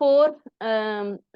4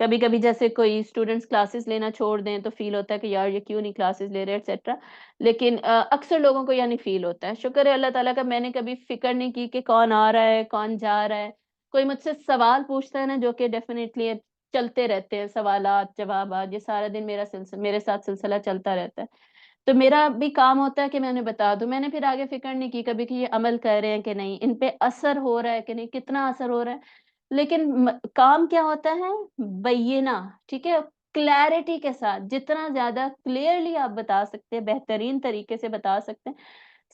کبھی کبھی جیسے کوئی اسٹوڈنٹس کلاسز لینا چھوڑ دیں تو فیل ہوتا ہے کہ یار یہ کیوں نہیں کلاسز لے رہے ایٹسیٹرا، لیکن اکثر لوگوں کو یعنی فیل ہوتا ہے. شکر ہے اللہ تعالیٰ کا، میں نے کبھی فکر نہیں کی کہ کون آ رہا ہے کون جا رہا ہے. کوئی مجھ سے سوال پوچھتا ہے نا، جو کہ ڈیفینیٹلی چلتے رہتے ہیں سوالات جوابات، یہ سارا دن میرے ساتھ سلسلہ چلتا رہتا ہے. تو میرا بھی کام ہوتا ہے کہ میں انہیں بتا دوں. میں نے پھر آگے فکر نہیں کی کبھی کہ یہ عمل کر رہے ہیں کہ نہیں، ان پہ اثر ہو رہا ہے کہ نہیں، کتنا اثر ہو رہا ہے. لیکن کام کیا ہوتا ہے؟ بینہ، ٹھیک ہے، کلیئرٹی کے ساتھ جتنا زیادہ کلیئرلی آپ بتا سکتے ہیں، بہترین طریقے سے بتا سکتے ہیں.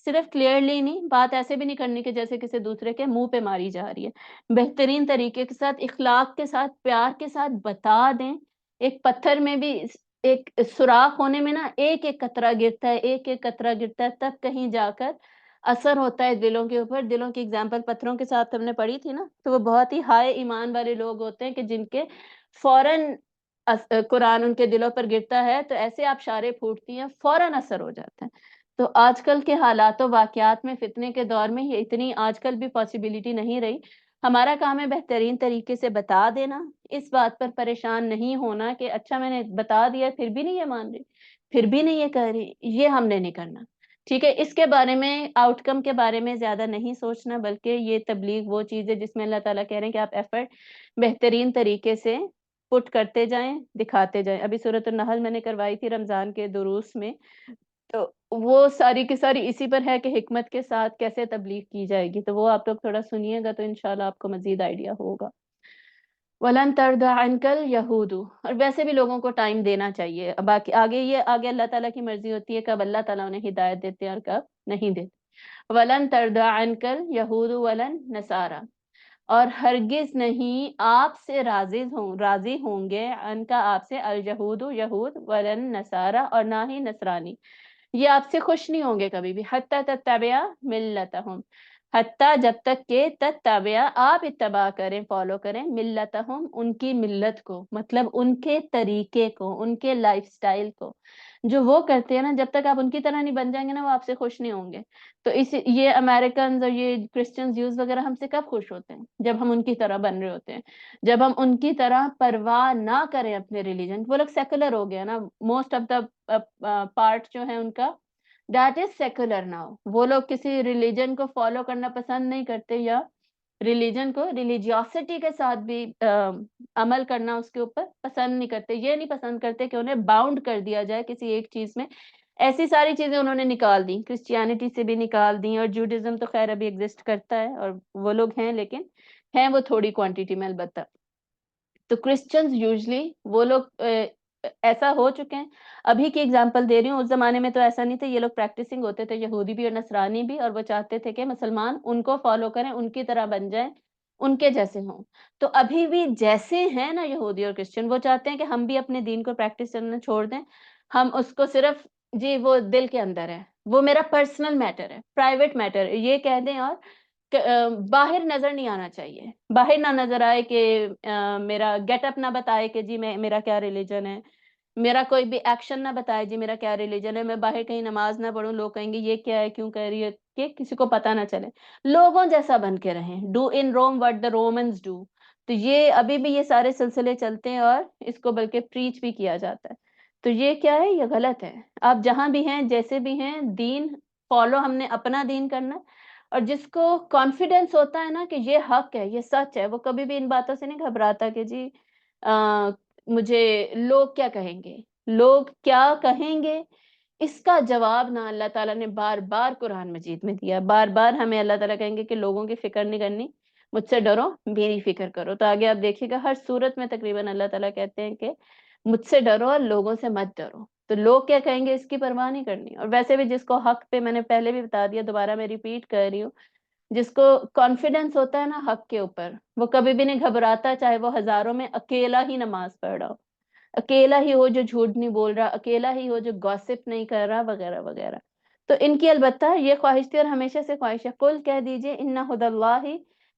صرف کلیئرلی نہیں، بات ایسے بھی نہیں کرنی کہ جیسے کسی دوسرے کے منہ پہ ماری جا رہی ہے. بہترین طریقے کے ساتھ، اخلاق کے ساتھ، پیار کے ساتھ بتا دیں. ایک پتھر میں بھی ایک سوراخ ہونے میں نا ایک ایک قطرہ گرتا ہے، ایک ایک قطرہ گرتا ہے، تب کہیں جا کر اثر ہوتا ہے دلوں کے اوپر. دلوں کی اگزامپل پتھروں کے ساتھ ہم نے پڑھی تھی نا، تو وہ بہت ہی ہائے ایمان والے لوگ ہوتے ہیں کہ جن کے فوراً قرآن ان کے دلوں پر گرتا ہے تو ایسے آبشاریں پھوٹتی ہیں، فوراً اثر ہو جاتا ہے. تو آج کل کے حالات و واقعات میں، فتنے کے دور میں، یہ اتنی آج کل بھی پاسبلٹی نہیں رہی. ہمارا کام ہے بہترین طریقے سے بتا دینا، اس بات پر پریشان نہیں ہونا کہ اچھا میں نے بتا دیا پھر بھی نہیں یہ مان رہی، پھر بھی نہیں یہ کر رہی. یہ ہم نے نہیں کرنا. ٹھیک ہے، اس کے بارے میں، آؤٹ کم کے بارے میں زیادہ نہیں سوچنا، بلکہ یہ تبلیغ وہ چیز ہے جس میں اللہ تعالیٰ کہہ رہے ہیں کہ آپ ایفرٹ بہترین طریقے سے پٹ کرتے جائیں، دکھاتے جائیں. ابھی سورۃ النحل میں نے کروائی تھی رمضان کے دروس میں، تو وہ ساری کی ساری اسی پر ہے کہ حکمت کے ساتھ کیسے تبلیغ کی جائے گی. تو وہ آپ لوگ تھوڑا سنیے گا تو انشاءاللہ آپ کو مزید آئیڈیا ہوگا. وَلَن تَرْضَىٰ عَنْكَ الْيَهُودُ، اور ویسے بھی لوگوں کو ٹائم دینا چاہیے. باقی آگے اللہ تعالیٰ کی مرضی ہوتی ہے کب اللہ تعالیٰ انہیں ہدایت دیتے ہیں اور کب نہیں دیتے. وَلَن تَرْضَىٰ عَنْكَ الْيَهُودُ وَلَا النَّصَارَىٰ، اور ہرگز نہیں آپ سے راضی ہوں گے، ان کا آپ سے، الیہود یہود، ولا النصارى، اور نہ ہی نصرانی. یہ آپ سے خوش نہیں ہوں گے کبھی بھی. حتی تتبع ملتہم، حتی جب تک کہ تتبع آپ اتباع کریں، فالو کریں، ملتہم ان کی ملت کو، مطلب ان کے طریقے کو، ان کے لائف سٹائل کو جو وہ کرتے ہیں نا. جب تک آپ ان کی طرح نہیں بن جائیں گے نا، وہ آپ سے خوش نہیں ہوں گے. تو یہ امریکنز اور یہ کرسچنز یوز وغیرہ ہم سے کب خوش ہوتے ہیں؟ جب ہم ان کی طرح بن رہے ہوتے ہیں، جب ہم ان کی طرح پرواہ نہ کریں اپنے ریلیجن. وہ لوگ سیکولر ہو گیا نا، موسٹ آف دا پارٹ جو ہے ان کا دیٹ از سیکولر ناؤ. وہ لوگ کسی ریلیجن کو فالو کرنا پسند نہیں کرتے، یا ریلیجن کو ریلیجیوسٹی کے ساتھ بھی عمل کرنا اس کے اوپر پسند نہیں کرتے. یہ نہیں پسند کرتے کہ انہیں باؤنڈ کر دیا جائے کسی ایک چیز میں. ایسی ساری چیزیں انہوں نے نکال دی، کرسچینٹی سے بھی نکال دی، اور جوڈازم تو خیر ابھی ایگزسٹ کرتا ہے اور وہ لوگ ہیں، لیکن ہیں وہ تھوڑی کوانٹٹی میں البتہ. تو کرسچنز یوزلی وہ لوگ ایسا ہو چکے ہیں. ابھی کی اگزامپل دے رہی ہوں، اس زمانے میں تو ایسا نہیں تھا. یہ لوگ پریکٹسنگ ہوتے تھے، یہودی بھی اور نصرانی بھی، اور وہ چاہتے تھے کہ مسلمان ان کو فالو کریں، ان کی طرح بن جائیں، ان کے جیسے ہوں. تو ابھی بھی جیسے ہیں نا یہودی اور کرسچن، وہ چاہتے ہیں کہ ہم بھی اپنے دین کو پریکٹس کرنا چھوڑ دیں. ہم اس کو صرف، جی وہ دل کے اندر ہے، وہ میرا پرسنل میٹر ہے، پرائیویٹ میٹر ہے، یہ کہہ دیں. اور باہر نظر نہیں آنا چاہیے، باہر نہ نظر آئے کہ میرا گیٹ اپ نہ بتائے کہ جی میرا کیا ریلیجن ہے، میرا کوئی بھی ایکشن نہ بتائے جی میرا کیا ریلیجن ہے. میں باہر کہیں نماز نہ پڑھوں، لوگ کہیں گے یہ کیا ہے، کیوں کہہ رہی ہے، کہ کسی کو پتہ نہ چلے. لوگوں جیسا بن کے رہیں. Do in room what the Romans do. تو یہ ابھی بھی یہ سارے سلسلے چلتے ہیں، اور اس کو بلکہ پریچ بھی کیا جاتا ہے. تو یہ کیا ہے؟ یہ غلط ہے. آپ جہاں بھی ہیں، جیسے بھی ہیں، دین فالو ہم نے اپنا دین کرنا. اور جس کو کانفیڈنس ہوتا ہے نا کہ یہ حق ہے، یہ سچ ہے، وہ کبھی بھی ان باتوں سے نہیں گھبراتا کہ جی مجھے لوگ کیا کہیں گے، لوگ کیا کہیں گے. اس کا جواب نہ اللہ تعالیٰ نے بار بار قرآن مجید میں دیا. بار بار ہمیں اللہ تعالیٰ کہیں گے کہ لوگوں کی فکر نہیں کرنی، مجھ سے ڈرو، میری فکر کرو. تو آگے آپ دیکھیے گا ہر صورت میں تقریباً اللہ تعالیٰ کہتے ہیں کہ مجھ سے ڈرو اور لوگوں سے مت ڈرو. تو لوگ کیا کہیں گے اس کی پرواہ نہیں کرنی. اور ویسے بھی جس کو حق پہ، میں نے پہلے بھی بتا دیا، دوبارہ میں ریپیٹ کر رہی ہوں، جس کو کانفیڈنس ہوتا ہے نا حق کے اوپر، وہ کبھی بھی نہیں گھبراتا، چاہے وہ ہزاروں میں اکیلا ہی نماز پڑھ رہا ہو، اکیلا ہی ہو جو جھوٹ نہیں بول رہا، اکیلا ہی ہو جو گوسپ نہیں کر رہا، وغیرہ وغیرہ. تو ان کی البتہ یہ خواہش تھی، اور ہمیشہ سے خواہش ہے. قل کہہ دیجئے ان ھدی اللہ،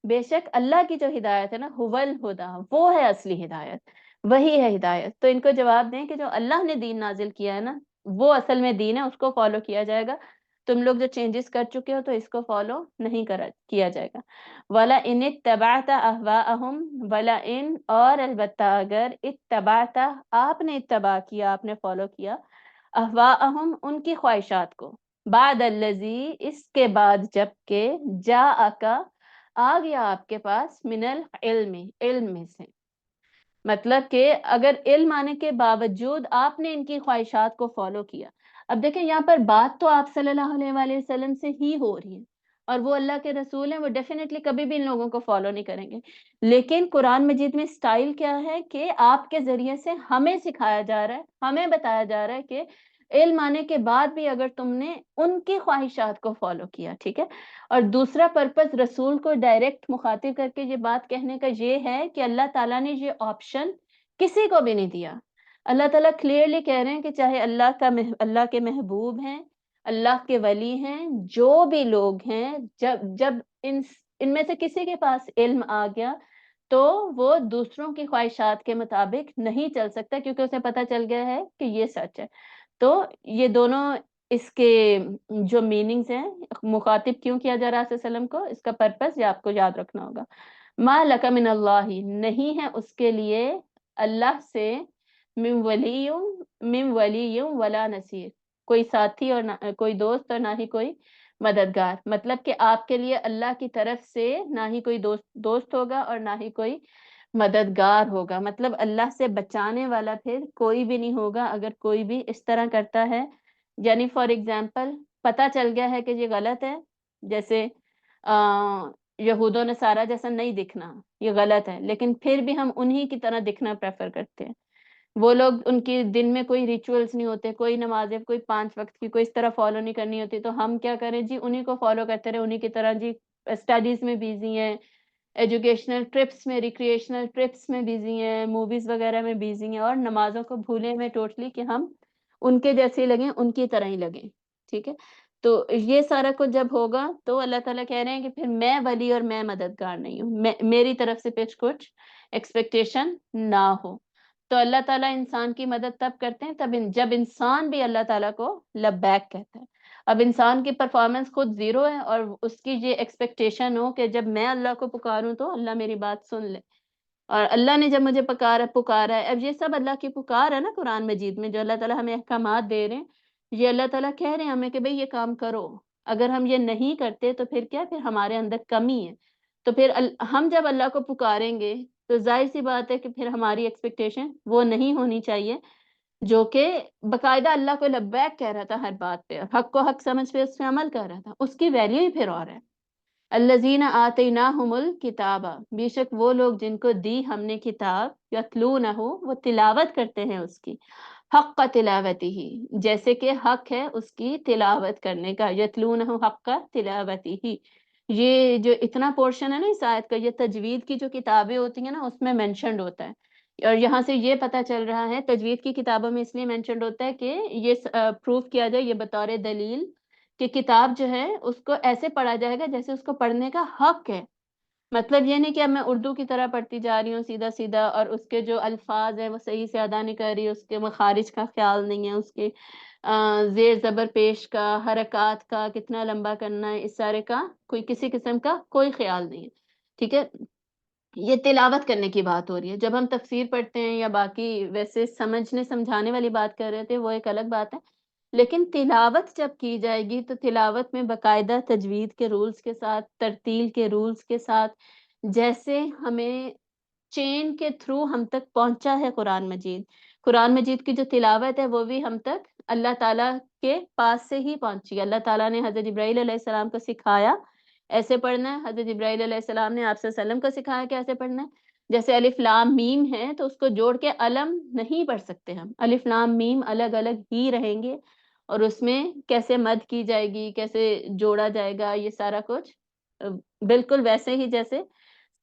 بے شک اللہ کی جو ہدایت ہے نا، ھو الھدی، وہ ہے اصلی ہدایت، وہی ہے ہدایت. تو ان کو جواب دیں کہ جو اللہ نے دین نازل کیا ہے نا، وہ اصل میں دین ہے، اس کو فالو کیا جائے گا. تم لوگ جو چینجز کر چکے ہو تو اس کو فالو نہیں کیا جائے گا. ولا ان اتبعت اهواءهم ولا ان اور البتہ اگر اتبعت آپ نے اتباع کیا، آپ نے فالو کیا، اهواءهم ان کی خواہشات کو، بعد الذی اس کے بعد جب کہ جاءک آ گیا آپ کے پاس من العلم علم میں سے. مطلب کہ اگر علم آنے کے باوجود آپ نے ان کی خواہشات کو فالو کیا. اب دیکھیں یہاں پر بات تو آپ صلی اللہ علیہ وآلہ وسلم سے ہی ہو رہی ہے، اور وہ اللہ کے رسول ہیں، وہ ڈیفینیٹلی کبھی بھی ان لوگوں کو فالو نہیں کریں گے. لیکن قرآن مجید میں سٹائل کیا ہے کہ آپ کے ذریعے سے ہمیں سکھایا جا رہا ہے، ہمیں بتایا جا رہا ہے کہ علم آنے کے بعد بھی اگر تم نے ان کی خواہشات کو فالو کیا، ٹھیک ہے. اور دوسرا پرپس رسول کو ڈائریکٹ مخاطب کر کے یہ بات کہنے کا یہ ہے کہ اللہ تعالیٰ نے یہ آپشن کسی کو بھی نہیں دیا. اللہ تعالیٰ کلیئرلی کہہ رہے ہیں کہ چاہے اللہ کے محبوب ہیں، اللہ کے ولی ہیں، جو بھی لوگ ہیں، جب ان میں سے کسی کے پاس علم آ گیا تو وہ دوسروں کی خواہشات کے مطابق نہیں چل سکتا، کیونکہ اسے پتہ چل گیا ہے کہ یہ سچ ہے. تو یہ دونوں اس کے جو میننگز ہیں، مخاطب کیوں کیا جا رہا ہے صلی اللہ علیہ وسلم کو، اس کا پرپس یہ آپ کو یاد رکھنا ہوگا. ما لک من اللہ نہیں ہے اس کے لیے اللہ سے من ولی ولا نصیر، کوئی ساتھی اور کوئی دوست اور نہ ہی کوئی مددگار. مطلب کہ آپ کے لیے اللہ کی طرف سے نہ ہی کوئی دوست ہوگا اور نہ ہی کوئی مددگار ہوگا. مطلب اللہ سے بچانے والا پھر کوئی بھی نہیں ہوگا اگر کوئی بھی اس طرح کرتا ہے. یعنی فار ایگزامپل پتہ چل گیا ہے کہ یہ غلط ہے، جیسے یہود و نصارہ جیسا نہیں دکھنا، یہ غلط ہے، لیکن پھر بھی ہم انہی کی طرح دکھنا پریفر کرتے ہیں. وہ لوگ ان کی دن میں کوئی ریچولز نہیں ہوتے، کوئی نمازیں کوئی 5 وقت کی کوئی اس طرح فالو نہیں کرنی ہوتی، تو ہم کیا کریں جی انہی کو فالو کرتے رہے، انہی کی طرح جی اسٹڈیز میں بیزی ہیں، ایجوکیشنل ٹرپس میں، ریکریشنل ٹرپس میں بیزی ہیں، موویز وغیرہ میں بیزی ہیں، اور نمازوں کو بھولے ہوئے ٹوٹلی کہ ہم ان کے جیسے لگیں، ان کی طرح ہی لگیں. ٹھیک ہے. تو یہ سارا کچھ جب ہوگا تو اللہ تعالیٰ کہہ رہے ہیں کہ پھر میں ولی اور میں مددگار نہیں ہوں، میری طرف سے پھر کچھ ایکسپیکٹیشن نہ ہو. تو اللہ تعالیٰ انسان کی مدد تب کرتے ہیں جب انسان بھی اللہ تعالیٰ کو لبیک کہتا ہے. اب انسان کی پرفارمنس خود زیرو ہے اور اس کی یہ ایکسپیکٹیشن ہو کہ جب میں اللہ کو پکاروں تو اللہ میری بات سن لے، اور اللہ نے جب مجھے پکارا ہے. اب یہ سب اللہ کی پکار ہے نا قرآن مجید میں، جو اللہ تعالیٰ ہمیں احکامات دے رہے ہیں، یہ اللہ تعالیٰ کہہ رہے ہیں ہمیں کہ بھئی یہ کام کرو. اگر ہم یہ نہیں کرتے تو پھر کیا، پھر ہمارے اندر کمی ہے. تو پھر ہم جب اللہ کو پکاریں گے تو ظاہر سی بات ہے کہ پھر ہماری ایکسپیکٹیشن وہ نہیں ہونی چاہیے جو کہ باقاعدہ اللہ کو لبیک کہہ رہا تھا ہر بات پہ، حق کو حق سمجھ پہ اس پہ عمل کر رہا تھا. اس کی ویلیو ہی پھر اور ہے. الذین آتیناہم الکتاب، بے شک وہ لوگ جن کو دی ہم نے کتاب، یتلونہ وہ تلاوت کرتے ہیں اس کی، حق تلاوتہ جیسے کہ حق ہے اس کی تلاوت کرنے کا، یتلونہ حق تلاوتہ. یہ جو اتنا پورشن ہے نا اس آیت کا، یہ تجوید کی جو کتابیں ہوتی ہیں نا اس میں مینشنڈ ہوتا ہے. اور یہاں سے یہ پتہ چل رہا ہے تجوید کی کتابوں میں اس لیے مینشنڈ ہوتا ہے کہ یہ پروف کیا جائے، یہ بطور دلیل کہ کتاب جو ہے اس کو ایسے پڑھا جائے گا جیسے اس کو پڑھنے کا حق ہے. مطلب یہ نہیں کہ اب میں اردو کی طرح پڑھتی جا رہی ہوں سیدھا سیدھا، اور اس کے جو الفاظ ہیں وہ صحیح سے ادا نہیں کر رہی، اس کے مخارج کا خیال نہیں ہے، اس کے زیر زبر پیش کا، حرکات کا کتنا لمبا کرنا ہے، اس سارے کا کوئی کسی قسم کا کوئی خیال نہیں ہے. ٹھیک ہے. یہ تلاوت کرنے کی بات ہو رہی ہے. جب ہم تفسیر پڑھتے ہیں یا باقی ویسے سمجھنے سمجھانے والی بات کر رہے تھے وہ ایک الگ بات ہے، لیکن تلاوت جب کی جائے گی تو تلاوت میں باقاعدہ تجوید کے رولز کے ساتھ، ترتیل کے رولز کے ساتھ، جیسے ہمیں چین کے تھرو ہم تک پہنچا ہے قرآن مجید. قرآن مجید کی جو تلاوت ہے وہ بھی ہم تک اللہ تعالیٰ کے پاس سے ہی پہنچی. اللہ تعالیٰ نے حضرت جبرائیل علیہ السلام کو سکھایا ایسے پڑھنا ہے، حضرت جبرائیل علیہ السلام نے آپ صلی اللہ علیہ وسلم کو سکھایا کہ ایسے پڑھنا ہے. جیسے الف لام میم ہے تو اس کو جوڑ کے علم نہیں پڑھ سکتے ہم، الف لام میم الگ الگ ہی رہیں گے، اور اس میں کیسے مد کی جائے گی، کیسے جوڑا جائے گا، یہ سارا کچھ بالکل ویسے ہی جیسے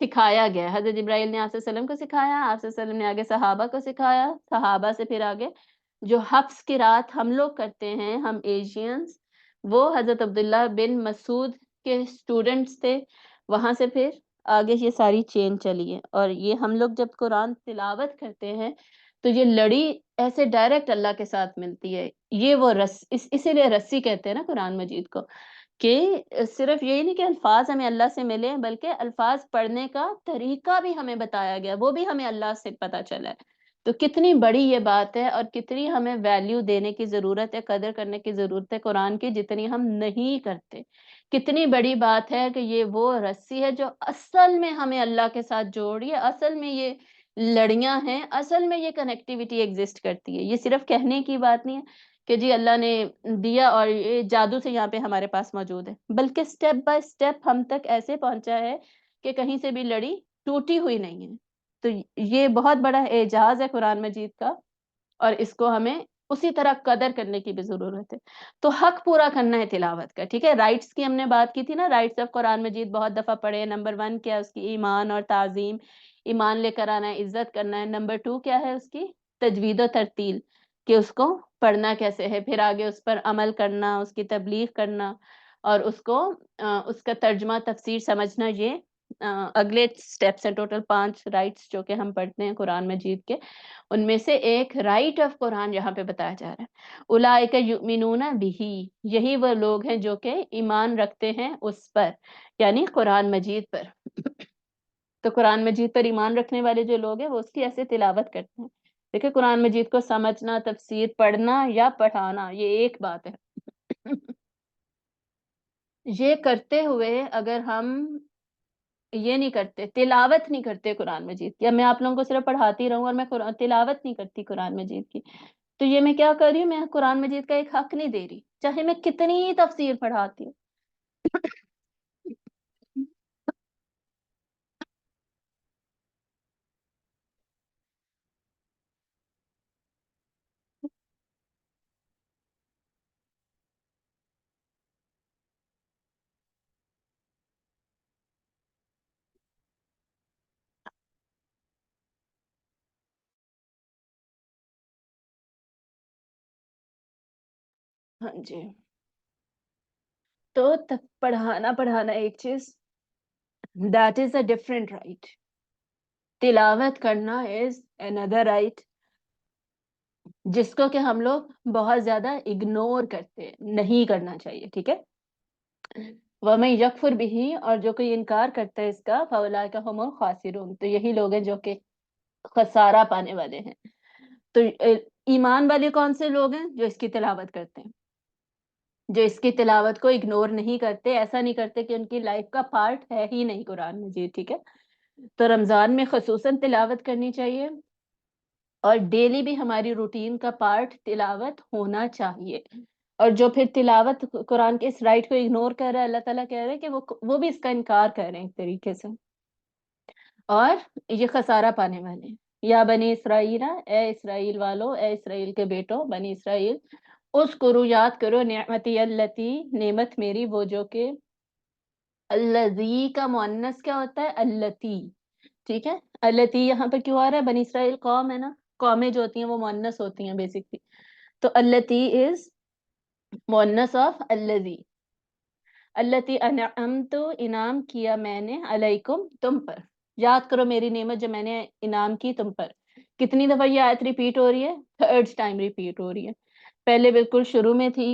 سکھایا گیا. حضرت جبرائیل نے آپ صلی اللہ علیہ وسلم کو سکھایا، آپ صلی اللہ علیہ وسلم نے آگے صحابہ کو سکھایا، صحابہ سے پھر آگے جو حفظ قرات ہم لوگ کرتے ہیں، ہم ایشینز، وہ حضرت عبداللہ بن مسعود کے اسٹوڈنٹس تھے، وہاں سے پھر آگے یہ ساری چین چلی ہے. اور یہ ہم لوگ جب قرآن تلاوت کرتے ہیں تو یہ لڑی ایسے ڈائریکٹ اللہ کے ساتھ ملتی ہے. یہ وہ اسی لیے رسی کہتے ہیں نا قرآن مجید کو، کہ صرف یہی نہیں کہ الفاظ ہمیں اللہ سے ملے، بلکہ الفاظ پڑھنے کا طریقہ بھی ہمیں بتایا گیا، وہ بھی ہمیں اللہ سے پتہ چلا ہے. تو کتنی بڑی یہ بات ہے، اور کتنی ہمیں ویلیو دینے کی ضرورت ہے، قدر کرنے کی ضرورت ہے قرآن کی، جتنی ہم نہیں کرتے. کتنی بڑی بات ہے کہ یہ وہ رسی ہے جو اصل میں ہمیں اللہ کے ساتھ جوڑ رہی ہے، اصل میں یہ لڑیاں ہیں، اصل میں یہ کنیکٹیوٹی ایگزسٹ کرتی ہے. یہ صرف کہنے کی بات نہیں ہے کہ جی اللہ نے دیا اور یہ جادو سے یہاں پہ ہمارے پاس موجود ہے، بلکہ سٹیپ بائی سٹیپ ہم تک ایسے پہنچا ہے کہ کہیں سے بھی لڑی ٹوٹی ہوئی نہیں ہے. تو یہ بہت بڑا اعجاز ہے قرآن مجید کا، اور اس کو ہمیں اسی طرح قدر کرنے کی بھی ضرورت ہے. تو حق پورا کرنا ہے تلاوت کا، ٹھیک ہے. رائٹس کی ہم نے بات کی تھی نا، رائٹس آف قرآن مجید بہت دفعہ پڑھے. نمبر 1 کیا ہے اس کی؟ ایمان اور تعظیم، ایمان لے کر آنا ہے، عزت کرنا ہے. نمبر 2 کیا ہے اس کی؟ تجوید و ترتیل، کہ اس کو پڑھنا کیسے ہے، پھر آگے اس پر عمل کرنا، اس کی تبلیغ کرنا، اور اس کو اس کا ترجمہ تفسیر سمجھنا. یہ اگلے سٹیپس ہیں. ٹوٹل 5 رائٹس جو کہ ہم پڑھتے ہیں قرآن مجید کے، ان میں سے ایک رائٹ آف قرآن یہاں پہ بتایا جا رہا ہے. اولئک یؤمنون بہ، یہی وہ لوگ ہیں جو کہ ایمان رکھتے ہیں اس پر، یعنی قرآن مجید پر. تو قرآن مجید پر ایمان رکھنے والے جو لوگ ہیں وہ اس کی ایسے تلاوت کرتے ہیں. دیکھیں قرآن مجید کو سمجھنا، تفسیر، پڑھنا یا پڑھانا، یہ ایک بات ہے. یہ کرتے ہوئے اگر ہم یہ نہیں کرتے، تلاوت نہیں کرتے قرآن مجید کی، اب میں آپ لوگوں کو صرف پڑھاتی رہوں اور میں تلاوت نہیں کرتی قرآن مجید کی، تو یہ میں کیا کر رہی ہوں؟ میں قرآن مجید کا ایک حق نہیں دے رہی، چاہے میں کتنی ہی تفسیر پڑھاتی ہوں. ہاں جی. تو پڑھانا ایک چیز، that is a different right. تلاوت کرنا is another right، جس کو کہ ہم لوگ بہت زیادہ اگنور کرتے ہیں، نہیں کرنا چاہیے، ٹھیک ہے. وَمَن يَكْفُرْ بِهِ، اور جو کوئی انکار کرتا ہے اس کا، فَأُولَٰئِكَ هُمُ الْخَاسِرُونَ، تو یہی لوگ ہیں جو کہ خسارہ پانے والے ہیں. تو ایمان والے کون سے لوگ ہیں؟ جو اس کی تلاوت کرتے ہیں، جو اس کی تلاوت کو اگنور نہیں کرتے، ایسا نہیں کرتے کہ ان کی لائف کا پارٹ ہے ہی نہیں قرآن مجید، ٹھیک ہے. تو رمضان میں خصوصاً تلاوت کرنی چاہیے، اور ڈیلی بھی ہماری روٹین کا پارٹ تلاوت ہونا چاہیے. اور جو پھر تلاوت قرآن کے اس رائٹ کو اگنور کر رہا ہے، اللہ تعالیٰ کہہ رہے ہیں کہ وہ بھی اس کا انکار کر رہے ہیں ایک طریقے سے، اور یہ خسارہ پانے والے ہیں. یا بنی اسرائیل، اے اسرائیل والو، اے اسرائیل کے بیٹو، بنی اسرائیل، اذکروا، یاد کرو، نعمتی اللتی، نعمت میری وہ جو کہ، الذی کا مؤنث کیا ہوتا ہے؟ اللتی، ٹھیک ہے. اللتی یہاں پہ کیوں آ رہا ہے؟ بنی اسرائیل قوم ہے نا، قومیں جو ہوتی ہیں وہ مؤنث ہوتی ہیں بیسکلی. تو اللتی از مؤنث آف الذی. اللتی انعمت، انعام کیا میں نے، علیکم، تم پر. یاد کرو میری نعمت جو میں نے انعام کی تم پر. کتنی دفعہ یہ آیت ریپیٹ ہو رہی ہے؟ 3rd ٹائم ریپیٹ ہو رہی ہے. پہلے بالکل شروع میں تھی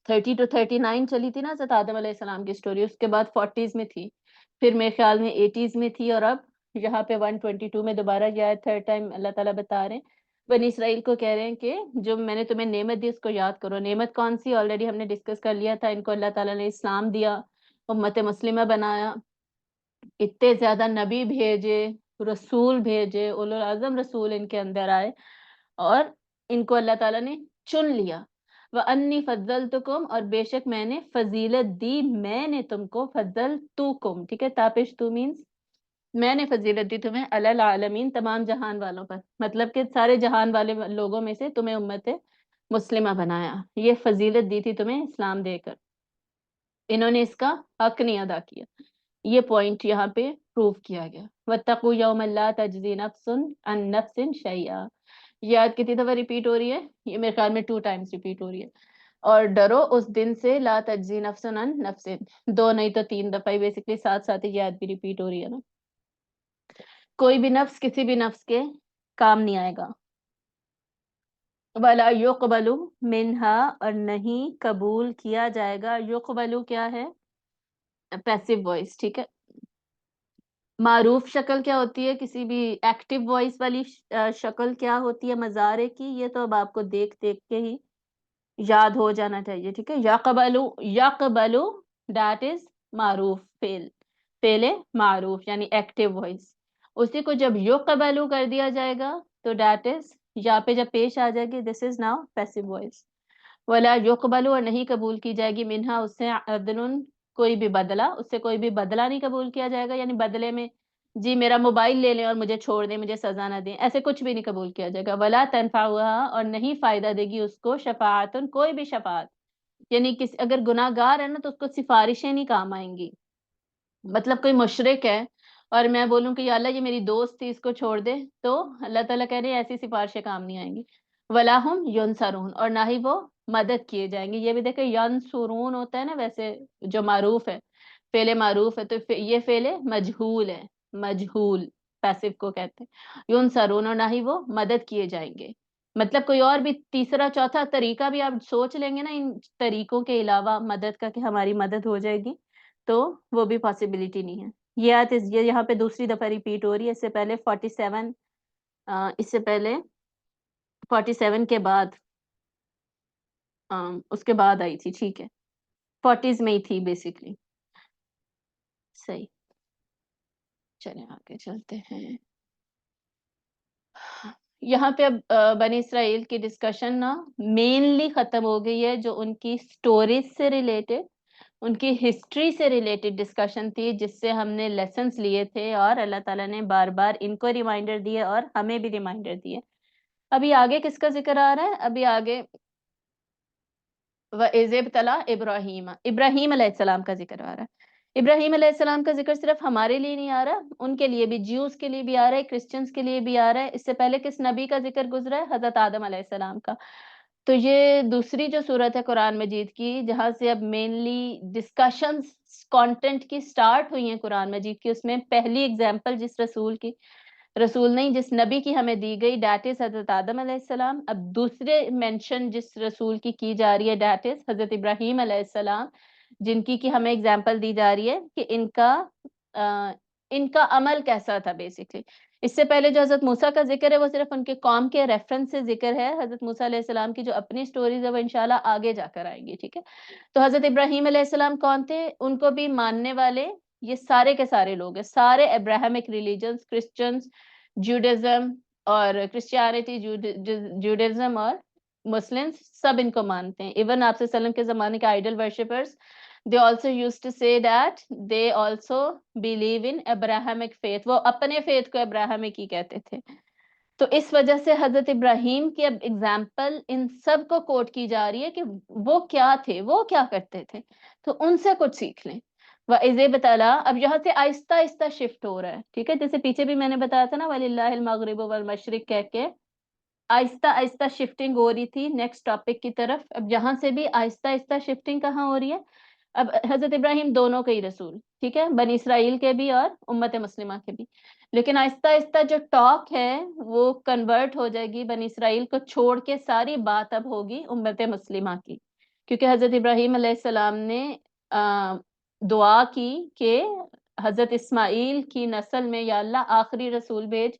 30 to 39 چلی تھی نا حضرت آدم علیہ السلام کی سٹوری، اس کے بعد 40s میں تھی، پھر میرے خیال میں 80s میں تھی، اور اب یہاں پہ 122 میں دوبارہ یہ آیت 3rd ٹائم اللہ تعالیٰ بتا رہے ہیں. بنی اسرائیل کو کہہ رہے ہیں کہ جو میں نے تمہیں نعمت دی اس کو یاد کرو. نعمت کون سی؟ آلریڈی ہم نے ڈسکس کر لیا تھا. ان کو اللہ تعالیٰ نے اسلام دیا، امت مسلمہ بنایا، اتنے زیادہ نبی بھیجے، رسول بھیجے، اولو العظم رسول ان کے اندر آئے، اور ان کو اللہ تعالیٰ نے چن لیا. وَأَنِّي فَضَّلْتُكُمْ، اور بے شک میں نے فضیلت دی، میں نے تم کو، فضلتکم، ٹھیک ہے. تاپش تو مینس میں نے فضیلت دی تمہیں، علی العالمین، تمام جہان والوں پر، مطلب کہ سارے جہان والے لوگوں میں سے تمہیں امت مسلمہ بنایا. یہ فضیلت دی تھی تمہیں اسلام دے کر، انہوں نے اس کا حق نہیں ادا کیا. یہ پوائنٹ یہاں پہ پروف کیا گیا. وَاتَّقُوا يَوْمًا لَا تَجْزِي نَفْسٌ عَن نَفْسٍ شَيْئًا. یہ آیت کتنی دفعہ ریپیٹ ہو رہی ہے؟ یہ میرے خیال میں 2 ٹائمز ریپیٹ ہو رہی ہے. اور ڈرو اس دن سے، لا تجزی نفس عن نفس، 2 نہیں تو 3 دفعہ، بیسکلی ساتھ ساتھ ہی یہ آیت بھی ریپیٹ ہو رہی ہے نا. کوئی بھی نفس کسی بھی نفس کے کام نہیں آئے گا. ولا یقبلو منہا، اور نہیں قبول کیا جائے گا. یقبلو کیا ہے؟ Passive voice. ٹھیک ہے. معروف شکل کیا ہوتی ہے کسی بھی ایکٹیو وائس والی شکل کیا ہوتی ہے مضارع کی؟ یہ تو اب آپ کو دیکھ دیکھ کے ہی یاد ہو جانا چاہیے. ٹھیک ہے. یقبلو، یقبلو دیٹ از معروف فعل، فعل معروف یعنی ایکٹیو وائس. اسی کو جب یقبلو کر دیا جائے گا تو دیٹ از یا پہ جب پیش آ جائے گی دس از ناؤ پیسو وائس. ولا یقبلو، اور نہیں قبول کی جائے گی منہا اس سے عدل، کوئی بھی بدلہ، اس سے کوئی بھی بدلہ نہیں قبول کیا جائے گا. یعنی بدلے میں جی میرا موبائل لے لیں اور مجھے چھوڑ دیں، مجھے سزا نہ دیں، ایسے کچھ بھی نہیں قبول کیا جائے گا. ولا تنفعها، اور نہیں فائدہ دے گی اس کو شفاعت، کوئی بھی شفاعت. یعنی اگر گناہ گار ہے نا تو اس کو سفارشیں نہیں کام آئیں گی. مطلب کوئی مشرک ہے اور میں بولوں کہ یا اللہ یہ میری دوست تھی اس کو چھوڑ دے، تو اللہ تعالیٰ کہہ رہے ہیں ایسی سفارشیں کام نہیں آئیں گی. ولا ہم ینصرون، اور نہ ہی وہ مدد کیے جائیں گے. یہ بھی دیکھیں ینصرون ہوتا ہے نا ویسے جو معروف ہے، فعل معروف ہے، تو یہ فعل مجہول ہے، مجہول پیسو کو کہتے ہیں. ینصرون، اور نہ ہی وہ مدد کیے جائیں گے. مطلب کوئی اور بھی تیسرا چوتھا طریقہ بھی آپ سوچ لیں گے نا ان طریقوں کے علاوہ مدد کا کہ ہماری مدد ہو جائے گی، تو وہ بھی پاسبلٹی نہیں ہے. یہ آیت یہ یہاں پہ دوسری دفعہ ریپیٹ ہو رہی ہے. اس سے پہلے 47 اس سے پہلے 47 کے بعد اس کے بعد آئی تھی. ٹھیک ہے. 40s میں ہی تھی بیسیکلی. صحیح. چلیں آگے چلتے ہیں. یہاں پہ اب بنی اسرائیل کی ڈسکشن نا مینلی ختم ہو گئی ہے، جو ان کی سٹوریز سے ریلیٹڈ، ان کی ہسٹری سے ریلیٹڈ ڈسکشن تھی، جس سے ہم نے لیسنس لیے تھے اور اللہ تعالیٰ نے بار بار ان کو ریمائنڈر دیے اور ہمیں بھی ریمائنڈر دیے. ابھی آگے کس کا ذکر آ رہا ہے؟ ابھی آگے وَإِذِ ابْتَلَىٰ إِبْرَاهِيمَ، ابراہیم علیہ السلام کا ذکر آ رہا ہے. ابراہیم علیہ السلام کا ذکر صرف ہمارے لیے نہیں آ رہا، ان کے لیے بھی، جیوز کے لیے بھی آ رہا ہے، کرسچنز کے لیے بھی آ رہا ہے. اس سے پہلے کس نبی کا ذکر گزرا ہے؟ حضرت آدم علیہ السلام کا. تو یہ دوسری جو صورت ہے قرآن مجید کی جہاں سے اب مینلی ڈسکشنز کانٹینٹ کی سٹارٹ ہوئی ہیں قرآن مجید کی، اس میں پہلی اگزامپل جس رسول کی، رسول نہیں جس نبی کی ہمیں دی گئی دیٹ از حضرت آدم علیہ السلام. اب دوسرے مینشن جس رسول کی جا رہی ہے دیٹ از حضرت ابراہیم علیہ السلام، جن کی ہمیں اگزامپل دی جا رہی ہے کہ ان کا عمل کیسا تھا بیسکلی. اس سے پہلے جو حضرت موسیٰ کا ذکر ہے وہ صرف ان کے قوم کے ریفرنس سے ذکر ہے. حضرت موسیٰ علیہ السلام کی جو اپنی سٹوریز ہے وہ انشاءاللہ آگے جا کر آئیں گی. ٹھیک ہے. تو حضرت ابراہیم علیہ السلام کون تھے؟ ان کو بھی ماننے والے یہ سارے کے سارے لوگ ہیں، سارے ابراہمک ریلیجنز، کرسچنز، جوڈازم اور کرسچینٹی، جوڈازم اور مسلمز سب ان کو مانتے ہیں. ایون آپ صلی اللہ علیہ وسلم کے زمانے کے idol worshippers they also used to say that they also believe in Abrahamic faith. وہ اپنے فیتھ کو ابراہمک ہی کہتے تھے. تو اس وجہ سے حضرت ابراہیم کی اب اگزامپل ان سب کو کوٹ کی جا رہی ہے کہ وہ کیا تھے، وہ کیا کرتے تھے، تو ان سے کچھ سیکھ لیں. وَإِذِ ابْتَلَىٰ، اب یہاں سے آہستہ آہستہ شفٹ ہو رہا ہے. ٹھیک ہے. جیسے پیچھے بھی میں نے بتایا تھا نا وَلِلَّهِ الْمَغْرِبُ وَالْمَشْرِقُ کہہ کے آہستہ آہستہ شفٹنگ ہو رہی تھی نیکسٹ ٹاپک کی طرف. اب یہاں سے بھی آہستہ آہستہ شفٹنگ کہاں ہو رہی ہے؟ اب حضرت ابراہیم دونوں کے ہی رسول، ٹھیک ہے، بنی اسرائیل کے بھی اور امت مسلمہ کے بھی. لیکن آہستہ آہستہ جو ٹاک ہے وہ کنورٹ ہو جائے گی، بنی اسرائیل کو چھوڑ کے ساری بات اب ہوگی امت مسلمہ کی. کیونکہ حضرت ابراہیم علیہ السلام نے دعا کی کہ حضرت اسماعیل کی نسل میں یا اللہ آخری رسول بھیج.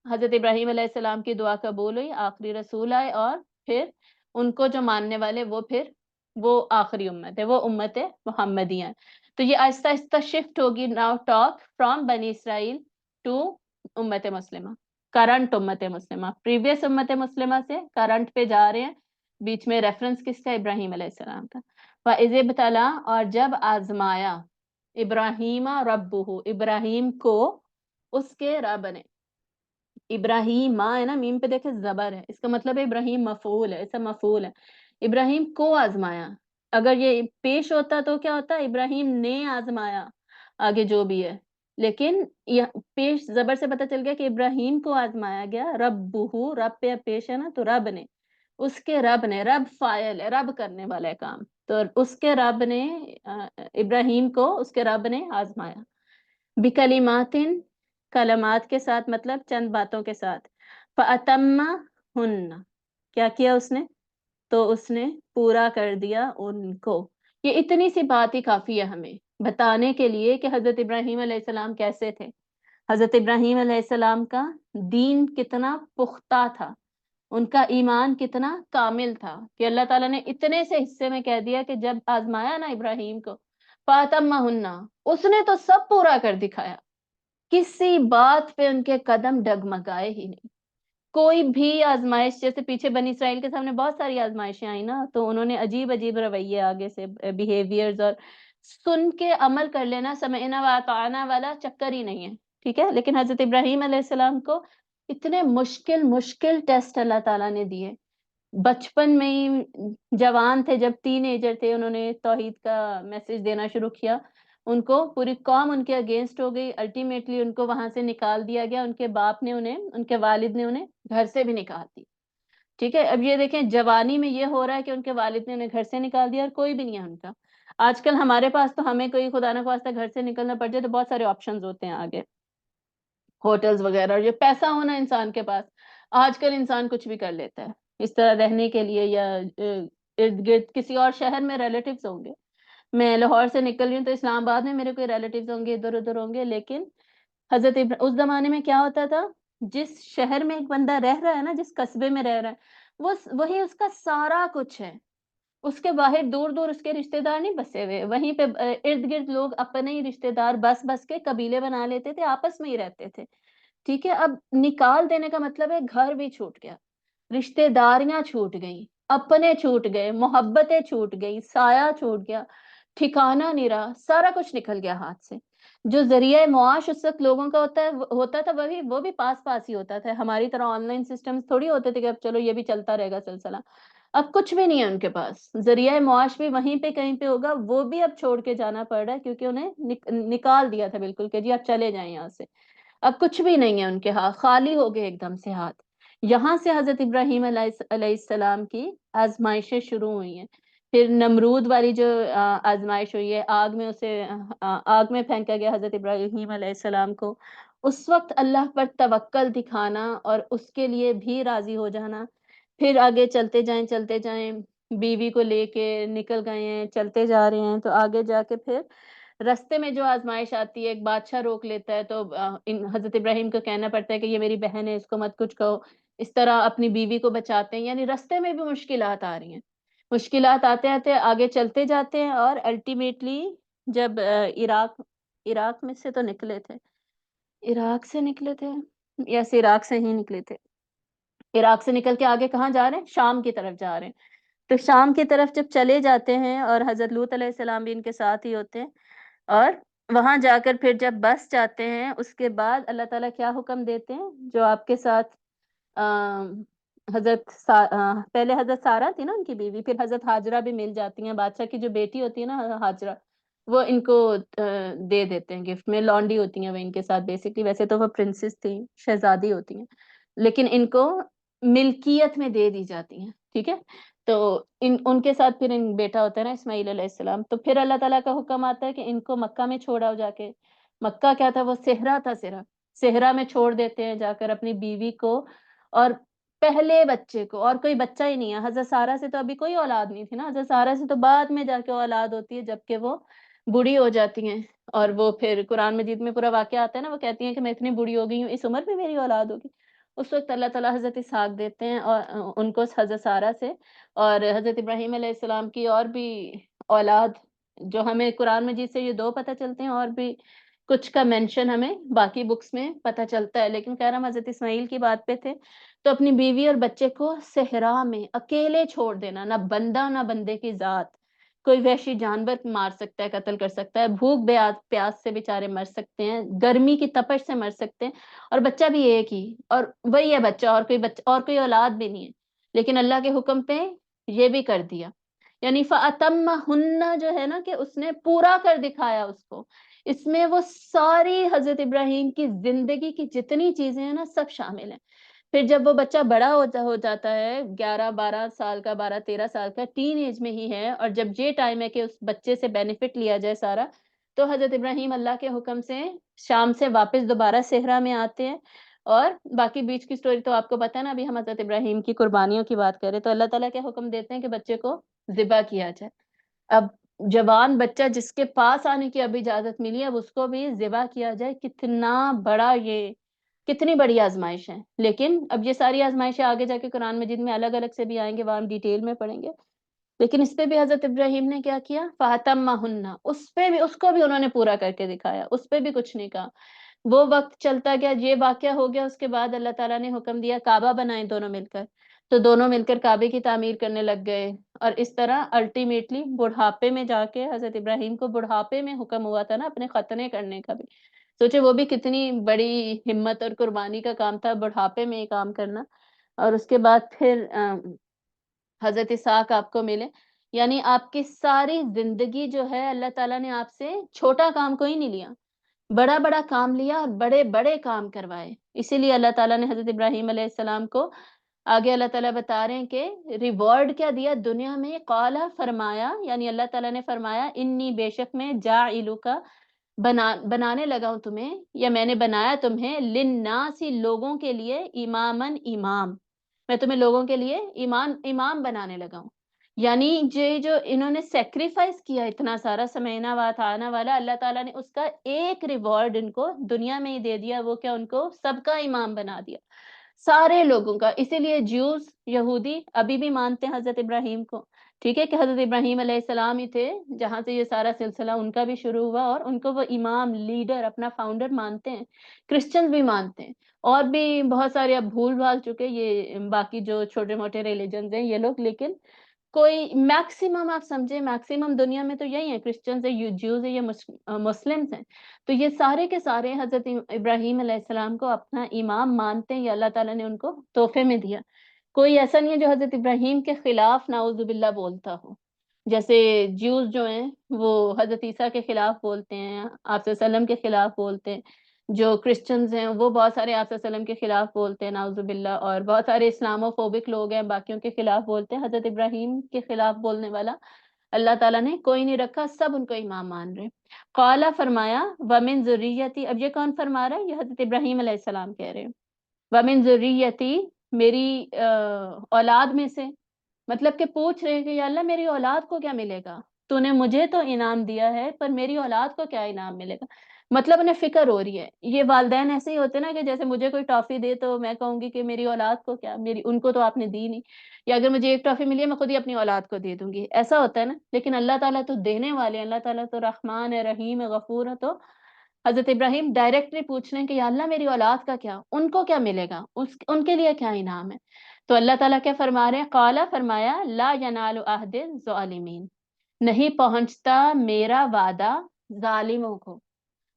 حضرت ابراہیم علیہ السلام کی دعا قبول ہوئی، آخری رسول آئے، اور پھر ان کو جو ماننے والے وہ آخری امت ہے، وہ امت محمدیہ ہے. تو یہ آہستہ آہستہ شفٹ ہوگی ناؤ ٹاک فرام بنی اسرائیل ٹو امت مسلمہ، کرنٹ امت مسلمہ. پریویس امت مسلمہ سے کرنٹ پہ جا رہے ہیں. بیچ میں ریفرنس کس کا؟ ابراہیم علیہ السلام کا. وَإِذِ ابْتَلَىٰ، اور جب آزمایا، ابراہیم ربہ، ابراہیم کو اس کے رب نے. ابراہیم ہے نا، میم پہ دیکھیں زبر ہے، اس کا مطلب ہے ابراہیم مفعول ہے، ایسا مفعول ہے. ابراہیم کو آزمایا. اگر یہ پیش ہوتا تو کیا ہوتا؟ ابراہیم نے آزمایا، آگے جو بھی ہے. لیکن یہ پیش زبر سے پتہ چل گیا کہ ابراہیم کو آزمایا گیا. ربہ، رب پہ پیش ہے نا، تو رب نے، اس کے رب نے، رب فاعل ہے، رب کرنے والا ہے کام، تو اس کے رب نے ابراہیم کو اس کے رب نے آزمایا. بکلمات، کلمات کے ساتھ، مطلب چند باتوں کے ساتھ. فَأَتَمَّهُنَّ، کیا کیا اس نے؟ تو اس نے پورا کر دیا ان کو۔ یہ اتنی سی بات ہی کافی ہے ہمیں بتانے کے لیے کہ حضرت ابراہیم علیہ السلام کیسے تھے، حضرت ابراہیم علیہ السلام کا دین کتنا پختہ تھا، ان کا ایمان کتنا کامل تھا کہ اللہ تعالیٰ نے اتنے سے حصے میں کہہ دیا کہ جب آزمایا نا ابراہیم کو، فَأَتَمَّهُنَّ، اس نے تو سب پورا کر دکھایا، کسی بات پہ ان کے قدم ڈگمگائے ہی نہیں۔ کوئی بھی آزمائش، جیسے پیچھے بنی اسرائیل کے سامنے بہت ساری آزمائشیں آئیں نا، تو انہوں نے عجیب عجیب رویے آگے سے بیہیویئرز اور سن کے عمل کر لینا، سمعنا واطعنا والا چکر ہی نہیں ہے، ٹھیک ہے۔ لیکن حضرت ابراہیم علیہ السلام کو اتنے مشکل مشکل ٹیسٹ اللہ تعالیٰ نے دیے، بچپن میں ہی جوان تھے، جب ٹین ایجر تھے، انہوں نے توحید کا میسج دینا شروع کیا، ان کو پوری قوم ان کے اگینسٹ ہو گئی، الٹیمیٹلی ان کو وہاں سے نکال دیا گیا، ان کے باپ نے انہیں، ان کے والد نے انہیں گھر سے بھی نکال دی، ٹھیک ہے۔ اب یہ دیکھیں جوانی میں یہ ہو رہا ہے کہ ان کے والد نے انہیں گھر سے نکال دیا اور کوئی بھی نہیں ہے ان کا۔ آج کل ہمارے پاس تو ہمیں کوئی خدا نہ خواستہ گھر سے نکلنا پڑ جائے تو بہت سارے آپشنز ہوتے ہیں آگے، ہوٹلز وغیرہ، اور یہ پیسہ ہونا انسان کے پاس، آج کل انسان کچھ بھی کر لیتا ہے اس طرح رہنے کے لیے، یا ارد گرد کسی اور شہر میں ریلیٹیوز ہوں گے، میں لاہور سے نکل رہی ہوں تو اسلام آباد میں میرے کوئی ریلیٹیوز ہوں گے، ادھر ادھر ہوں گے، لیکن اس زمانے میں کیا ہوتا تھا، جس شہر میں ایک بندہ رہ رہا ہے نا، جس قصبے میں رہ رہا ہے، وہی اس کا سارا کچھ ہے، اس کے باہر دور دور اس کے رشتہ دار نہیں بسے ہوئے، وہیں پہ ارد گرد لوگ اپنے ہی رشتہ دار بس بس کے قبیلے بنا لیتے تھے، آپس میں ہی رہتے تھے، ٹھیک ہے۔ اب نکال دینے کا مطلب ہے گھر بھی چھوٹ گیا، رشتہ داریاں چھوٹ گئیں، اپنے چھوٹ گئے، محبتیں چھوٹ گئی، سایہ چھوٹ گیا، ٹھکانہ نہیں رہا، سارا کچھ نکل گیا ہاتھ سے۔ جو ذریعہ معاش اس وقت لوگوں کا ہوتا تھا، وہ بھی پاس پاس ہی ہوتا تھا، ہماری طرح آن لائن سسٹمز تھوڑی ہوتے تھے کہ اب چلو یہ بھی چلتا رہے گا سلسلہ، اب کچھ بھی نہیں ہے ان کے پاس، ذریعہ معاش بھی وہیں پہ کہیں پہ ہوگا، وہ بھی اب چھوڑ کے جانا پڑ رہا ہے کیونکہ انہیں نکال دیا تھا بالکل کہ جی آپ چلے جائیں یہاں سے، اب کچھ بھی نہیں ہے ان کے ہاتھ، خالی ہو گئے ایک دم سے ہاتھ۔ یہاں سے حضرت ابراہیم علیہ السلام کی آزمائشیں شروع ہوئی ہیں، پھر نمرود والی جو آزمائش ہوئی ہے، آگ میں اسے آگ میں پھینکا گیا حضرت ابراہیم علیہ السلام کو، اس وقت اللہ پر توکل دکھانا اور اس کے لیے بھی راضی ہو جانا، پھر آگے چلتے جائیں، بیوی کو لے کے نکل گئے ہیں، چلتے جا رہے ہیں، تو آگے جا کے پھر رستے میں جو آزمائش آتی ہے، ایک بادشاہ روک لیتا ہے، تو حضرت ابراہیم کو کہنا پڑتا ہے کہ یہ میری بہن ہے، اس کو مت کچھ کہو، اس طرح اپنی بیوی کو بچاتے ہیں، یعنی رستے میں بھی مشکلات آ رہی ہیں، مشکلات آتے آتے آگے چلتے جاتے ہیں، اور الٹیمیٹلی جب عراق میں سے تو نکلے تھے، عراق سے نکلے تھے، یس عراق سے ہی نکلے تھے، عراق سے نکل کے آگے کہاں جا رہے ہیں، شام کی طرف جا رہے ہیں، تو شام کی طرف جب چلے جاتے ہیں، اور حضرت لوط علیہ السلام بھی ان کے ساتھ ہی ہوتے ہیں، اور وہاں جا کر پھر جب بس جاتے ہیں، اس کے بعد اللہ تعالیٰ کیا حکم دیتے ہیں، جو آپ کے ساتھ پہلے حضرت سارہ تھی نا ان کی بیوی، پھر حضرت ہاجرہ بھی مل جاتی ہیں، بادشاہ کی جو بیٹی ہوتی ہے نا ہاجرہ، وہ ان کو دے دیتے ہیں گفٹ میں، لانڈی ہوتی ہیں وہ ان کے ساتھ بیسکلی، ویسے تو وہ پرنسس تھی، شہزادی ہوتی ہیں، لیکن ان کو ملکیت میں دے دی جاتی ہیں، ٹھیک ہے۔ تو ان کے ساتھ پھر ان بیٹا ہوتا ہے نا اسماعیل علیہ السلام، تو پھر اللہ تعالیٰ کا حکم آتا ہے کہ ان کو مکہ میں چھوڑاؤ جا کے، مکہ کیا تھا، وہ صحرا تھا، صحرا میں چھوڑ دیتے ہیں جا کر اپنی بیوی کو اور پہلے بچے کو، اور کوئی بچہ ہی نہیں ہے، حضرت سارہ سے تو ابھی کوئی اولاد نہیں تھی نا، حضرت سارہ سے تو بعد میں جا کے اولاد ہوتی ہے جبکہ وہ بوڑھی ہو جاتی ہیں، اور وہ پھر قرآن مجید میں پورا واقعہ آتا ہے نا، وہ کہتی ہیں کہ میں اتنی بوڑھی ہو گئی ہوں، اس عمر میں میری اولاد ہوگی، اس وقت اللہ تعالیٰ حضرت اسحاق دیتے ہیں اور ان کو حضرت سارہ سے، اور حضرت ابراہیم علیہ السلام کی اور بھی اولاد، جو ہمیں قرآن مجید سے یہ دو پتہ چلتے ہیں، اور بھی کچھ کا مینشن ہمیں باقی بکس میں پتہ چلتا ہے، لیکن خیر ہم حضرت اسماعیل کی بات پہ تھے، تو اپنی بیوی اور بچے کو صحرا میں اکیلے چھوڑ دینا، نہ بندہ نہ بندے کی ذات، کوئی وحشی جانور مار سکتا ہے، قتل کر سکتا ہے، بھوک پیاس سے بیچارے مر سکتے ہیں، گرمی کی تپش سے مر سکتے ہیں، اور بچہ بھی ایک ہی، اور وہی ہے بچہ، اور کوئی اولاد بھی نہیں ہے، لیکن اللہ کے حکم پہ یہ بھی کر دیا، یعنی فَأَتَمَّهُنَّ جو ہے نا کہ اس نے پورا کر دکھایا اس کو، اس میں وہ ساری حضرت ابراہیم کی زندگی کی جتنی چیزیں ہیں نا سب شامل ہیں۔ پھر جب وہ بچہ بڑا ہو جاتا ہے، 11-12 سال کا، 12-13 سال کا، ٹین ایج میں ہی ہے، اور جب یہ ٹائم ہے کہ اس بچے سے بینیفٹ لیا جائے سارا، تو حضرت ابراہیم اللہ کے حکم سے شام سے واپس دوبارہ صحرا میں آتے ہیں، اور باقی بیچ کی سٹوری تو آپ کو پتہ ہے نا، ابھی ہم حضرت ابراہیم کی قربانیوں کی بات کر رہے تو اللہ تعالیٰ کیا حکم دیتے ہیں کہ بچے کو ذبح کیا جائے۔ اب جوان بچہ جس کے پاس آنے کی اب اجازت ملی ہے، اب اس کو بھی ذبح کیا جائے، کتنی بڑی آزمائش ہے۔ لیکن اب یہ ساری آزمائشیں آگے جا کے قرآن مجید میں الگ الگ سے بھی آئیں گے، وہ ہم ڈیٹیل میں پڑھیں گے، لیکن اس پہ بھی حضرت ابراہیم نے کیا کیا، فَأَتَمَّهُنَّ، اس کو بھی انہوں نے پورا کر کے دکھایا، اس پہ بھی کچھ نہیں کہا۔ وہ وقت چلتا گیا، یہ واقعہ ہو گیا، اس کے بعد اللہ تعالیٰ نے حکم دیا کعبہ بنائیں دونوں مل کر، تو دونوں مل کر کعبے کی تعمیر کرنے لگ گئے، اور اس طرح الٹیمیٹلی بڑھاپے میں جا کے حضرت ابراہیم کو بڑھاپے میں حکم ہوا تھا نا اپنے ختنے کرنے کا بھی، سوچے وہ بھی کتنی بڑی ہمت اور قربانی کا کام تھا بڑھاپے میں یہ کام کرنا، اور اس کے بعد پھر حضرت اسحاق آپ کو ملے، یعنی آپ کی ساری زندگی جو ہے اللہ تعالیٰ نے آپ سے چھوٹا کام کوئی نہیں لیا، بڑا بڑا کام لیا اور بڑے بڑے کام کروائے۔ اسی لیے اللہ تعالیٰ نے حضرت ابراہیم علیہ السلام کو آگے اللہ تعالیٰ بتا رہے ہیں کہ ریوارڈ کیا دیا دنیا میں، قال فرمایا، یعنی اللہ تعالیٰ نے فرمایا انی بے شک میں جاعلک بنانے لگا ہوں تمہیں، یا میں نے بنایا تمہیں، للناس لوگوں کے لیے، امامن امام، میں تمہیں لوگوں کے لیے امام بنانے لگا ہوں۔ یعنی جو انہوں نے سیکریفائس کیا اتنا سارا سمینا وات آنا والا، اللہ تعالیٰ نے اس کا ایک ریوارڈ ان کو دنیا میں ہی دے دیا، وہ کیا، ان کو سب کا امام بنا دیا، سارے لوگوں کا۔ اسی لیے جیوز، یہودی ابھی بھی مانتے ہیں حضرت ابراہیم کو، ٹھیک ہے، کہ حضرت ابراہیم علیہ السلام ہی تھے جہاں سے یہ سارا سلسلہ ان کا بھی شروع ہوا، اور ان کو وہ امام، لیڈر، اپنا فاؤنڈر مانتے ہیں۔ کرسچن بھی مانتے ہیں، اور بھی بہت سارے اب بھول بھال چکے یہ باقی جو چھوٹے موٹے ریلیجنز ہیں یہ لوگ، لیکن کوئی میکسیمم آپ سمجھے، میکسیمم دنیا میں تو یہی ہے، کرسچنز ہیں، جیوز ہیں، یہ مسلمز ہیں، تو یہ سارے کے سارے حضرت ابراہیم علیہ السلام کو اپنا امام مانتے ہیں، یہ اللہ تعالیٰ نے ان کو تحفے میں دیا۔ کوئی ایسا نہیں ہے جو حضرت ابراہیم کے خلاف نعوذ باللہ بولتا ہو، جیسے جیوز جو ہیں وہ حضرت عیسیٰ کے خلاف بولتے ہیں، آپ صلی اللہ علیہ وسلم کے خلاف بولتے ہیں، جو کرسچنز ہیں وہ بہت سارے آپ صلی اللہ علیہ وسلم کے خلاف بولتے ہیں نعوذ باللہ، اور بہت سارے اسلامو فوبک لوگ ہیں باقیوں کے خلاف بولتے ہیں، حضرت ابراہیم کے خلاف بولنے والا اللہ تعالیٰ نے کوئی نہیں رکھا، سب ان کو امام مان رہے۔ قال فرمایا، ومن ذریتی، اب یہ کون فرما رہا ہے، یہ حضرت ابراہیم علیہ السلام کہہ رہے ہیں، ومن ذریتی، میری اولاد میں سے، مطلب کہ پوچھ رہے ہیں کہ یا اللہ میری اولاد کو کیا ملے گا، تو نے مجھے تو انعام دیا ہے پر میری اولاد کو کیا انعام ملے گا، مطلب انہیں فکر ہو رہی ہے۔ یہ والدین ایسے ہی ہوتے نا کہ جیسے مجھے کوئی ٹافی دے تو میں کہوں گی کہ میری اولاد کو کیا، ان کو تو آپ نے دی نہیں، یا اگر مجھے ایک ٹافی ملی ہے میں خود ہی اپنی اولاد کو دے دوں گی، ایسا ہوتا ہے نا، لیکن اللہ تعالیٰ تو دینے والے ہیں، اللہ تعالیٰ تو رحمان ہے، رحیم ہے، غفور ہے، تو حضرت ابراہیم ڈائریکٹلی پوچھ رہے ہیں کہ یا اللہ میری اولاد کا کیا، ان کو کیا ملے گا، ان کے لیے کیا انعام ہے، تو اللہ تعالیٰ کیا فرما رہے ہیں، قالا فرمایا، لا ینال عہد الظالمین، نہیں پہنچتا میرا وعدہ ظالموں کو،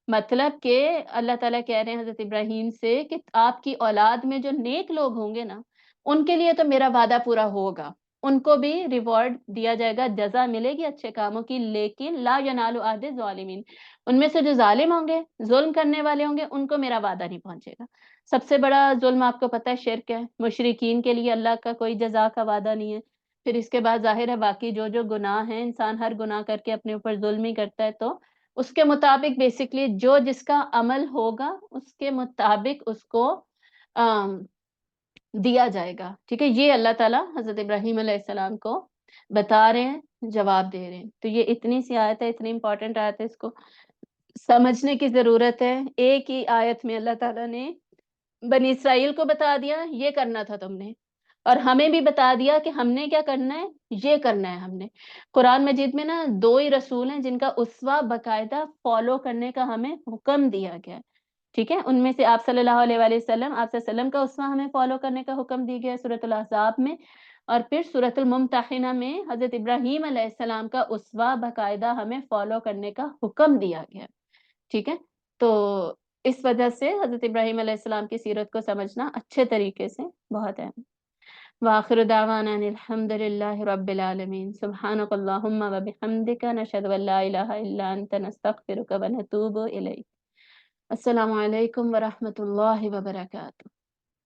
مطلب کہ اللہ تعالیٰ کہہ رہے ہیں حضرت ابراہیم سے کہ آپ کی اولاد میں جو نیک لوگ ہوں گے نا، ان کے لیے تو میرا وعدہ پورا ہوگا، ان کو بھی ریوارڈ دیا جائے گا، جزا ملے گی اچھے کاموں کی، لیکن لا ینال عہد الظالمین، ان میں سے جو ظالم ہوں گے، ظلم کرنے والے ہوں گے، ان کو میرا وعدہ نہیں پہنچے گا۔ سب سے بڑا ظلم آپ کو پتہ ہے شرک ہے، مشرکین کے لیے اللہ کا کوئی جزا کا وعدہ نہیں ہے، پھر اس کے بعد ظاہر ہے باقی جو گناہ ہیں، انسان ہر گناہ کر کے اپنے اوپر ظلم ہی کرتا ہے، تو اس کے مطابق بیسکلی جو جس کا عمل ہوگا اس کے مطابق اس کو دیا جائے گا، ٹھیک ہے، یہ اللہ تعالیٰ حضرت ابراہیم علیہ السلام کو بتا رہے ہیں، جواب دے رہے ہیں، تو یہ اتنی سی آیت ہے، اتنی امپورٹنٹ آیت ہے، اس کو سمجھنے کی ضرورت ہے۔ ایک ہی آیت میں اللہ تعالیٰ نے بنی اسرائیل کو بتا دیا یہ کرنا تھا تم نے، اور ہمیں بھی بتا دیا کہ ہم نے کیا کرنا ہے، یہ کرنا ہے ہم نے۔ قرآن مجید میں نا 2 ہی رسول ہیں جن کا اسوہ باقاعدہ فالو کرنے کا ہمیں حکم دیا گیا ہے، ٹھیک ہے، ان میں سے آپ صلی اللہ علیہ وآلہ وسلم، آپ صلی اللہ علیہ وسلم کا اسوہ ہمیں فالو کرنے کا حکم دیا گیا ہے سورۃ الاحزاب میں، اور پھر سورۃ الممتحنہ میں حضرت ابراہیم علیہ السلام کا اسوہ باقاعدہ ہمیں فالو کرنے کا حکم دیا گیا ہے، ٹھیک ہے، تو اس وجہ سے حضرت ابراہیم علیہ السلام کی سیرت کو سمجھنا اچھے طریقے سے بہت اہم۔ وآخر دعوانا ان الحمد للہ رب العالمین، سبحانک اللہم وبحمدک، نشہد ان لا الہ الا انت، نستغفرک ونتوب الیک۔ السلام علیکم ورحمۃ اللہ وبرکاتہ۔